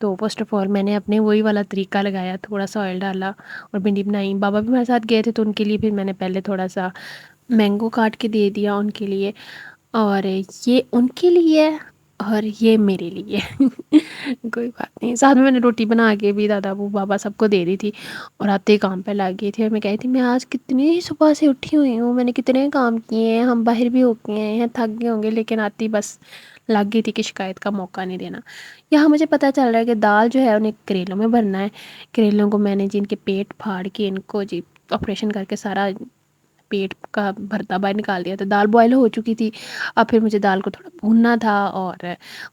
تو first of all میں نے اپنے وہی والا طریقہ لگایا، تھوڑا سا آئل ڈالا اور بھنڈی بنائی۔ بابا بھی ہمارے ساتھ گئے تھے تو ان کے لیے پھر میں نے پہلے تھوڑا سا مینگو کاٹ کے دے دیا ان کے لیے، اور یہ ان کے لیے اور یہ میرے لیے کوئی بات نہیں۔ ساتھ میں نے روٹی بنا کے بھی دادا ابو بابا سب کو دے دی تھی، اور آتے ہی کام پہ لگ گئی تھی، اور میں کہی تھی میں آج کتنی صبح سے اٹھی ہوئی ہوں، میں نے کتنے کام کیے ہیں، ہم باہر بھی ہو کے آئے ہیں، تھک گئے ہوں گے، لیکن آتی بس لگ گئی تھی کہ شکایت کا موقع نہیں دینا۔ یہاں مجھے پتہ چل رہا ہے کہ دال جو ہے انہیں کریلوں میں بھرنا ہے۔ کریلوں کو میں نے جن کے پیٹ پھاڑ کے ان کو جی آپریشن کر کے سارا پیٹ کا بھرتا باہر نکال دیا تھا۔ دال بوائل ہو چکی تھی، اب پھر مجھے دال کو تھوڑا بھوننا تھا، اور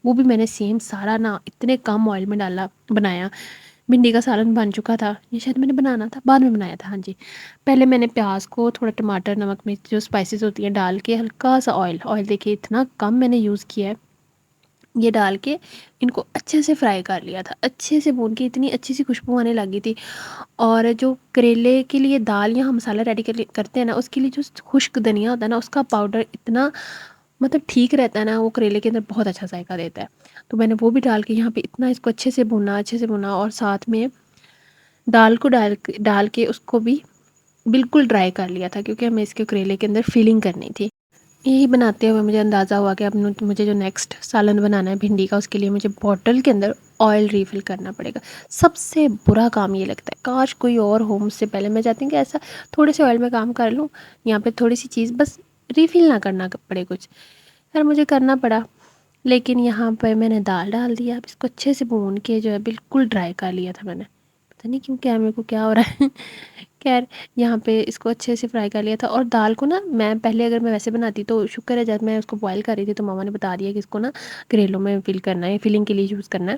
وہ بھی میں نے سیم سارا نا اتنے کم آئل میں ڈالا بنایا۔ بھنڈی کا سالن بن چکا تھا، یہ شاید میں نے بنانا تھا بعد میں بنایا تھا، ہاں جی۔ پہلے میں نے پیاز کو تھوڑا ٹماٹر نمک مرچ جو اسپائسیز ہوتی ہیں ڈال کے ہلکا سا آئل دیکھیے اتنا کم میں نے یوز کیا ہے، یہ ڈال کے ان کو اچھے سے فرائی کر لیا تھا، اچھے سے بھون کے اتنی اچھی سی خوشبو آنے لگی تھی۔ اور جو کریلے کے لیے دال یا ہم مسالہ ریڈی کرتے ہیں نا، اس کے لیے جو خشک دھنیا ہوتا ہے نا، اس کا پاؤڈر اتنا مطلب ٹھیک رہتا ہے نا، وہ کریلے کے اندر بہت اچھا ذائقہ دیتا ہے۔ تو میں نے وہ بھی ڈال کے یہاں پہ اتنا اس کو اچھے سے بھونا، اور ساتھ میں دال کو ڈال کے اس کو بھی بالکل ڈرائی کر لیا تھا، کیونکہ ہمیں اس کے کریلے کے اندر فیلنگ کرنی تھی۔ یہی بناتے ہوئے مجھے اندازہ ہوا کہ اب مجھے جو نیکسٹ سالن بنانا ہے بھنڈی کا، اس کے لیے مجھے بوٹل کے اندر آئل ریفل کرنا پڑے گا۔ سب سے برا کام یہ لگتا ہے، کاش کوئی اور ہو مجھ سے پہلے، میں چاہتی ہوں کہ ایسا تھوڑے سے آئل میں کام کر لوں، یہاں پہ تھوڑی سی چیز بس ریفل نہ کرنا پڑے کچھ، خیر مجھے کرنا پڑا۔ لیکن یہاں پہ میں نے دال ڈال دیا، اب اس کو اچھے سے بھون کے جو ہے بالکل ڈرائی کر لیا تھا میں نے، پتہ نہیں کیوں کیا میرے کو کیا ہو رہا ہے خیر یہاں پہ اس کو اچھے سے فرائی کر لیا تھا۔ اور دال کو نا میں پہلے اگر میں ویسے بناتی تو شکر ہے، جب میں اس کو بوائل کر رہی تھی تو ماما نے بتا دیا کہ اس کو نا کریلوں میں فل کرنا ہے، فلنگ کے لیے یوز کرنا ہے،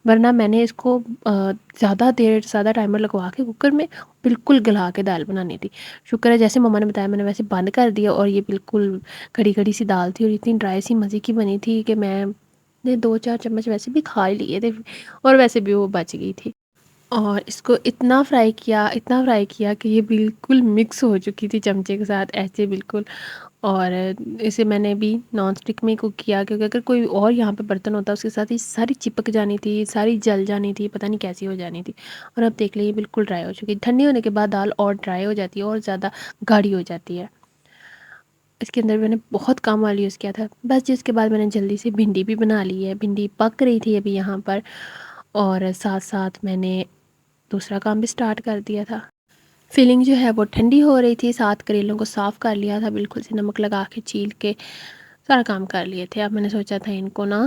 ورنہ میں نے اس کو زیادہ ٹائمر لگوا کے کوکر میں بالکل گلا کے دال بنانی تھی۔ شکر ہے جیسے ماما نے بتایا میں نے ویسے بند کر دیا، اور یہ بالکل کھڑی کھڑی سی دال تھی، اور اتنی ڈرائی سی مزے کی بنی تھی کہ میں نے 2-4 چمچ ویسے بھی کھا لیے تھے، اور ویسے بھی وہ بچ گئی تھی۔ اور اس کو اتنا فرائی کیا کہ یہ بالکل مکس ہو چکی تھی چمچے کے ساتھ ایسے بالکل۔ اور اسے میں نے بھی نان اسٹک میں کوک کیا، کیونکہ اگر کوئی اور یہاں پہ برتن ہوتا اس کے ساتھ یہ ساری چپک جانی تھی، ساری جل جانی تھی، پتہ نہیں کیسی ہو جانی تھی۔ اور اب دیکھ لیں یہ بالکل ڈرائی ہو چکی ہے، ٹھنڈی ہونے کے بعد دال اور ڈرائی ہو جاتی ہے اور زیادہ گاڑھی ہو جاتی ہے۔ اس کے اندر میں نے بہت کم آئل یوز کیا تھا بس، جس کے بعد میں نے جلدی سے بھنڈی بھی بنا لی ہے، بھنڈی پک رہی تھی ابھی یہاں پر، اور ساتھ ساتھ میں نے دوسرا کام بھی سٹارٹ کر دیا تھا۔ فیلنگ جو ہے وہ ٹھنڈی ہو رہی تھی، ساتھ کریلوں کو صاف کر لیا تھا، بالکل سے نمک لگا کے چھیل کے سارا کام کر لیے تھے۔ اب میں نے سوچا تھا ان کو نا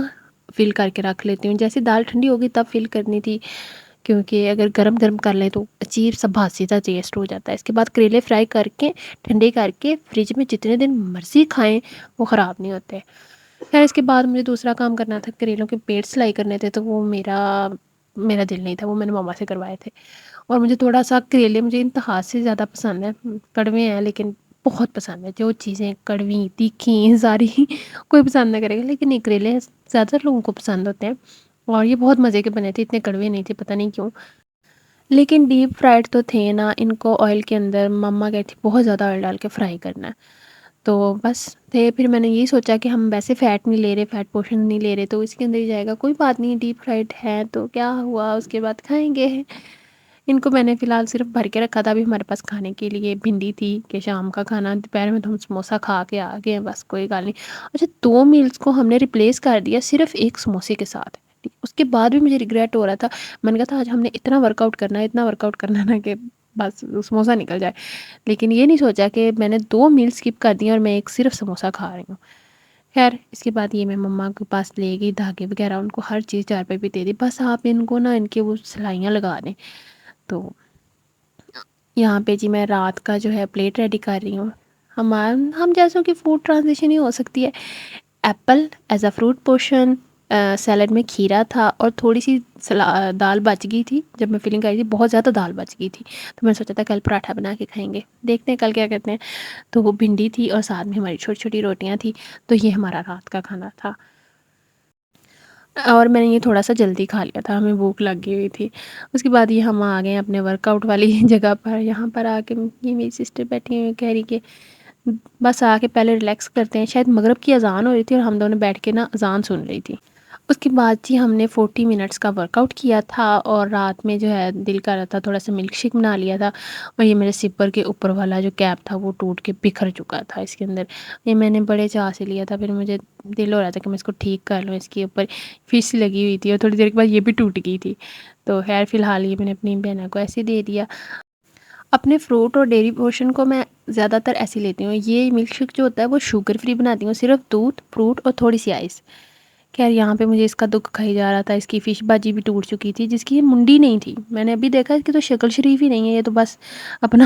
فل کر کے رکھ لیتی ہوں، جیسے دال ٹھنڈی ہوگی تب فل کرنی تھی، کیونکہ اگر گرم گرم کر لیں تو عجیب سا بھاسی سا ٹیسٹ ہو جاتا ہے۔ اس کے بعد کریلے فرائی کر کے ٹھنڈے کر کے فریج میں جتنے دن مرضی کھائیں وہ خراب نہیں ہوتے۔ خیر اس کے بعد مجھے دوسرا کام کرنا تھا، کریلوں کے پیٹ سلائی کرنے تھے، تو وہ میرا دل نہیں تھا، وہ میں نے ماما سے کروائے تھے۔ اور مجھے تھوڑا سا کریلے مجھے انتہا سے زیادہ پسند ہے، کڑوے ہیں لیکن بہت پسند ہے، جو چیزیں کڑویں تیکھی ساری کوئی پسند نہ کرے گا، لیکن یہ کریلے زیادہ تر لوگوں کو پسند ہوتے ہیں، اور یہ بہت مزے کے بنے تھے، اتنے کڑوے نہیں تھے پتہ نہیں کیوں، لیکن ڈیپ فرائڈ تو تھے نا، ان کو آئل کے اندر مما کہتی بہت زیادہ آئل ڈال کے فرائی کرنا ہے، تو بس تھے۔ پھر میں نے یہی سوچا کہ ہم ویسے فیٹ نہیں لے رہے، فیٹ پورشن نہیں لے رہے، تو اس کے اندر ہی جائے گا، کوئی بات نہیں، ڈیپ فرائڈ ہے تو کیا ہوا، اس کے بعد کھائیں گے۔ ان کو میں نے فی الحال صرف بھر کے رکھا تھا، ابھی ہمارے پاس کھانے کے لیے بھنڈی تھی کہ شام کا کھانا، دوپہر میں تو ہم سموسہ کھا کے آ گئے ہیں، بس کوئی گال نہیں۔ اچھا 2 میلز کو ہم نے ریپلیس کر دیا صرف ایک سموسے کے ساتھ، اس کے بعد بھی مجھے ریگریٹ ہو رہا تھا، میں نے کہا تھا آج ہم نے اتنا ورک آؤٹ کرنا ہے نا کہ بس سموسہ نکل جائے، لیکن یہ نہیں سوچا کہ میں نے 2 میل اسکپ کر دی اور میں ایک صرف سموسہ کھا رہی ہوں۔ خیر اس کے بعد یہ میں مما کے پاس لے گئی، دھاگے وغیرہ ان کو ہر چیز 4 روپے بھی دے دی، بس آپ ان کو نا ان کے وہ سلائیاں لگا دیں۔ تو یہاں پہ جی میں رات کا جو ہے پلیٹ ریڈی کر رہی ہوں۔ ہم جیسوں کی فوڈ ٹرانزیشن ہی ہو سکتی ہے، apple is a fruit portion, salad میں کھیرا تھا، اور تھوڑی سی دال بچ گئی تھی، جب میں فلنگ کری تھی بہت زیادہ دال بچ گئی تھی، تو میں نے سوچا تھا کل پراٹھا بنا کے کھائیں گے، دیکھتے ہیں کل کیا کرتے ہیں۔ تو وہ بھنڈی تھی اور ساتھ میں ہماری چھوٹی چھوٹی روٹیاں تھیں، تو یہ ہمارا رات کا کھانا تھا، اور میں نے یہ تھوڑا سا جلدی کھا لیا تھا، ہمیں بھوک لگ ہوئی تھی۔ اس کے بعد یہ ہم آ گئے اپنے ورک آؤٹ والی جگہ پر، یہاں پر آ کے یہ میری سسٹر بیٹھی ہوئی کہہ رہی کہ بس آ کے پہلے ریلیکس کرتے ہیں، شاید مغرب کی اذان ہو رہی تھی اور ہم دونوں بیٹھ کے نا اذان سن رہی تھی۔ اس کے بعد جی ہم نے 40 منٹس کا ورک آؤٹ کیا تھا، اور رات میں جو ہے دل کر رہا تھا تھوڑا سا ملک شیک بنا لیا تھا، اور یہ میرے سپر کے اوپر والا جو کیپ تھا وہ ٹوٹ کے بکھر چکا تھا اس کے اندر۔ یہ میں نے بڑے چاہ سے لیا تھا، پھر مجھے دل ہو رہا تھا کہ میں اس کو ٹھیک کر لوں، اس کے اوپر فش لگی ہوئی تھی اور تھوڑی دیر کے بعد یہ بھی ٹوٹ گئی تھی، تو خیر فی الحال یہ میں نے اپنی بہنوں کو ایسے دے دیا۔ اپنے فروٹ اور ڈیری پورشن کو میں زیادہ تر ایسی لیتی ہوں، یہ ملک شیک جو ہوتا ہے وہ شوگر فری بناتی ہوں، صرف دودھ، فروٹ اور تھوڑی سی آئس۔ خیر یہاں پہ مجھے اس کا دکھ کھائی جا رہا تھا، اس کی فش باجی بھی ٹوٹ چکی تھی جس کی یہ منڈی نہیں تھی، میں نے ابھی دیکھا اس کی تو شکل شریف ہی نہیں ہے، یہ تو بس اپنا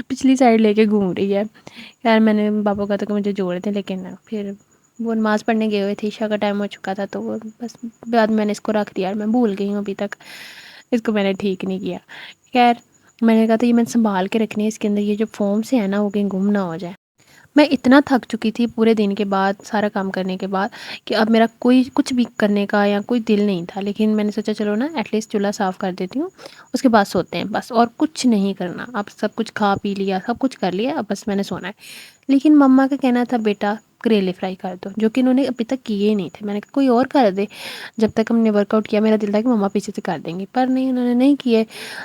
پچھلی سائڈ لے کے گھوم رہی ہے۔ خیر میں نے بابا کا تو کہ مجھے جوڑے تھے، لیکن پھر وہ نماز پڑھنے گئے ہوئے تھے، عشاء کا ٹائم ہو چکا تھا، تو وہ بس بعد میں نے اس کو رکھ دیا اور میں بھول گئی ہوں ابھی تک اس کو میں نے ٹھیک نہیں کیا۔ خیر میں نے کہا تھا یہ میں سنبھال کے رکھنی ہے، اس کے اندر یہ جو فوم سے ہے نا وہ کہیں گم نہ ہو جائے۔ میں اتنا تھک چکی تھی پورے دن کے بعد، سارا کام کرنے کے بعد، کہ اب میرا کوئی کچھ بھی کرنے کا یا کوئی دل نہیں تھا، لیکن میں نے سوچا چلو نا ایٹ لیسٹ چولہا صاف کر دیتی ہوں، اس کے بعد سوتے ہیں بس، اور کچھ نہیں کرنا، اب سب کچھ کھا پی لیا، سب کچھ کر لیا، اب بس میں نے سونا ہے۔ لیکن مما کا کہنا تھا بیٹا کریلے فرائی کر دو، جو کہ انہوں نے ابھی تک کیے نہیں تھے، میں نے کہا کوئی اور کر دے، جب تک ہم نے ورک آؤٹ کیا میرا دل تھا کہ مما پیچھے سے کر دیں گی، پر نہیں انہوں نے نہیں کیے،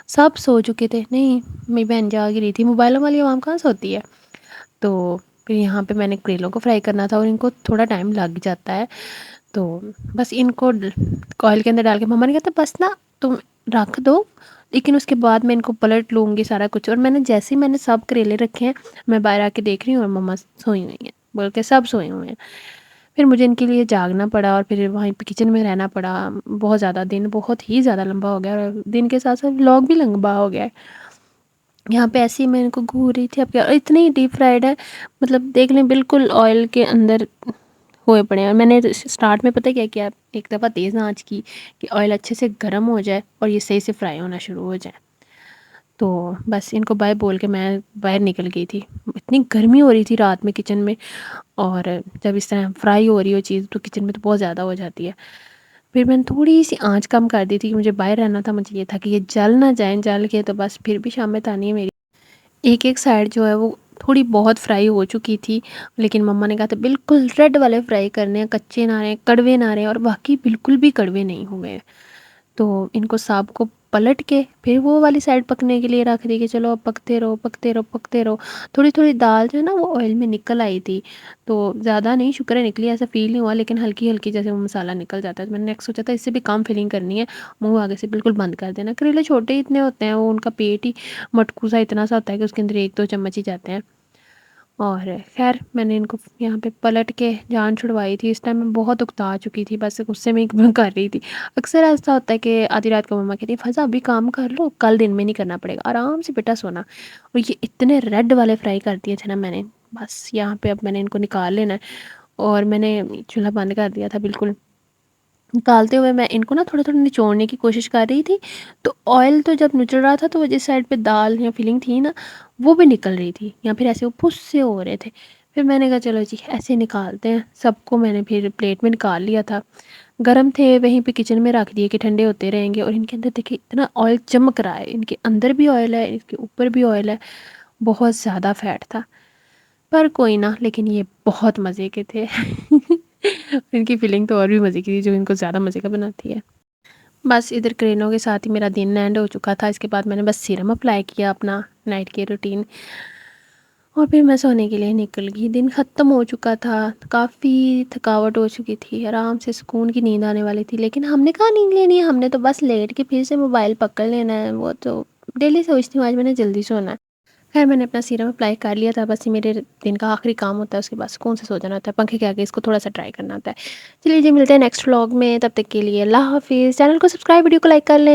سب سو چکے تھے، نہیں میری بہن جاگ رہی تھی، موبائلوں والی عوام کہاں سوتی ہے۔ تو پھر یہاں پہ میں نے کریلوں کو فرائی کرنا تھا اور ان کو تھوڑا ٹائم لگ جاتا ہے، تو بس ان کو آئل کے اندر ڈال کے مما نے کہا تھا بس نا تم رکھ دو، لیکن اس کے بعد میں ان کو پلٹ لوں گی سارا کچھ، اور میں نے جیسے ہی میں نے سب کریلے رکھے ہیں میں باہر آ کے دیکھ رہی ہوں اور مما سوئی ہوئی ہیں، بول کے سب سوئے ہوئے ہیں۔ پھر مجھے ان کے لیے جاگنا پڑا اور پھر وہیں پہ کچن میں رہنا پڑا، بہت زیادہ دن بہت ہی زیادہ لمبا ہو گیا، اور دن کے ساتھ ساتھ ولاگ بھی لمبا ہو گیا ہے۔ یہاں پہ ایسے ہی میں ان کو گھور رہی تھی، اب کیا اتنی ڈیپ فرائیڈ ہے، مطلب دیکھ لیں بالکل آئل کے اندر ہوئے پڑے ہیں، اور میں نے اسٹارٹ میں پتہ کیا کیا، ایک دفعہ تیز آنچ کی کہ آئل اچھے سے گرم ہو جائے اور یہ صحیح سے فرائی ہونا شروع ہو جائے، تو بس ان کو بائے بول کے میں باہر نکل گئی تھی۔ اتنی گرمی ہو رہی تھی رات میں کچن میں، اور جب اس طرح فرائی ہو رہی ہو چیز تو کچن میں تو بہت زیادہ ہو جاتی ہے، پھر میں نے تھوڑی سی آنچ کم کر دی تھی کہ مجھے باہر رہنا تھا، مجھے یہ تھا کہ یہ جل نہ جائیں، جل کے تو بس پھر بھی شام میں تانی ہے میری، ایک ایک سائڈ جو ہے وہ تھوڑی بہت فرائی ہو چکی تھی، لیکن مما نے کہا تھا بالکل ریڈ والے فرائی کرنے ہیں، کچے نہ رہیں، کڑوے نہ رہیں، اور باقی بالکل بھی کڑوے نہیں ہوئے، تو ان کو سب کو پلٹ کے پھر وہ والی سائڈ پکنے کے لیے رکھ دی کہ چلو اب پکتے رہو پکتے رہو پکتے رہو۔ تھوڑی تھوڑی دال جو ہے نا وہ آئل میں نکل آئی تھی، تو زیادہ نہیں، شکر ہے نکلی، ایسا فیل نہیں ہوا، لیکن ہلکی ہلکی جیسے وہ مسالہ نکل جاتا ہے، تو میں نے نیکسٹ سوچا تھا اس سے بھی کام فلنگ کرنی ہے، منہ آگے سے بالکل بند کر دینا، کریلے چھوٹے ہی اتنے ہوتے ہیں، وہ ان کا پیٹ ہی مٹکو سا اتنا سا ہوتا ہے کہ اس کے اندر ایک دو چمچ ہی جاتے ہیں۔ اور خیر میں نے ان کو یہاں پہ پلٹ کے جان چھڑوائی تھی، اس ٹائم میں بہت اکتا چکی تھی، بس غصے میں کر رہی تھی، اکثر ایسا ہوتا ہے کہ آدھی رات کو مما کہتی ہے فضا ابھی کام کر لو، کل دن میں نہیں کرنا پڑے گا، آرام سے بیٹا سونا، اور یہ اتنے ریڈ والے فرائی کر دیے تھے نا میں نے، بس یہاں پہ اب میں نے ان کو نکال لینا ہے، اور میں نے چولہا بند کر دیا تھا بالکل۔ نکالتے ہوئے میں ان کو نا تھوڑا تھوڑا نچوڑنے کی کوشش کر رہی تھی، تو آئل تو جب نچڑ رہا تھا تو وہ جس سائڈ پہ دال یا فلنگ تھی نا وہ بھی نکل رہی تھی، یا پھر ایسے وہ پھس سے ہو رہے تھے، پھر میں نے کہا چلو جی ایسے نکالتے ہیں، سب کو میں نے پھر پلیٹ میں نکال لیا تھا، گرم تھے وہیں پہ کچن میں رکھ دیے کہ ٹھنڈے ہوتے رہیں گے، اور ان کے اندر دیکھیں اتنا آئل چمک رہا ہے، ان کے اندر بھی آئل ہے، اس کے اوپر بھی آئل ہے، بہت زیادہ فیٹ تھا، پر کوئی نہ، لیکن یہ بہت مزے کے تھے ان کی فیلنگ تو اور بھی مزے کی تھی جو ان کو زیادہ مزے کا بناتی ہے۔ بس ادھر کریلوں کے ساتھ ہی میرا دن اینڈ ہو چکا تھا، اس کے بعد میں نے بس سیرم اپلائی کیا اپنا نائٹ کی روٹین، اور پھر میں سونے کے لیے نکل گئی، دن ختم ہو چکا تھا، کافی تھکاوٹ ہو چکی تھی، آرام سے سکون کی نیند آنے والی تھی، لیکن ہم نے کہاں نیند لینی ہے، ہم نے تو بس لیٹ کے پھر سے موبائل پکڑ لینا ہے، وہ تو ڈیلی سوچتی ہوں آج میں نے جلدی سونا ہے۔ خیر میں نے اپنا سیرم اپلائی کر لیا تھا، بس یہ میرے دن کا آخری کام ہوتا ہے، اس کے بعد سکون سے سو جانا ہوتا ہے، پنکھے کے آگے اس کو تھوڑا سا ٹرائی کرنا ہوتا ہے۔ چلیے جی ملتے ہیں نیکسٹ ولاگ میں، تب تک کے لیے اللہ حافظ، چینل کو سبسکرائب، ویڈیو کو لائک کر لیں۔